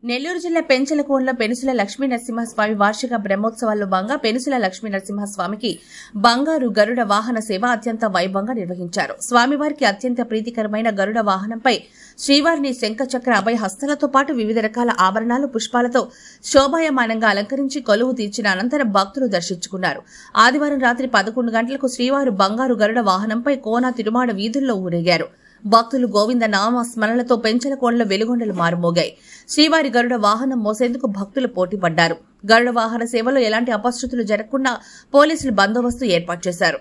నెల్లూరు జిల్లా పెంచలకోనలో పెనుసుల లక్ష్మీ నరసింహస్వామి వార్షిక బ్రహ్మోత్సవాల్లో భాగంగా పెనుసుల లక్ష్మీ నరసింహస్వామికి బంగారు గరుడ వాహన సేవ అత్యంత వైభవంగా నిర్వహించారు. స్వామివారికి అత్యంత ప్రీతికరమైన గరుడ వాహనంపై శ్రీవారిని శంఖచక్ర అభయ హస్తలతో పాటు వివిధ రకాల ఆభరణాలు, పుష్పాలతో శోభాయమానంగా అలంకరించి కొలువు తీర్చిన అనంతరం భక్తులు దర్శించుకున్నారు. ఆదివారం రాత్రి 11 గంటలకు శ్రీవారు బంగారు గరుడ వాహనంపై కోన తిరుమాడ వీధుల్లో ఊరేగారు. భక్తులు గోవింద నామ స్మరణలతో పెంచలకోనలో వెలుగొండలు మారుమోగాయి. శ్రీవారి గరుడ వాహనం మోసేందుకు భక్తులు పోటీపడ్డారు. గరుడ వాహన సేవలో ఎలాంటి అపశృతులు జరగకుండా పోలీసులు బందోబస్తు ఏర్పాటు చేశారు.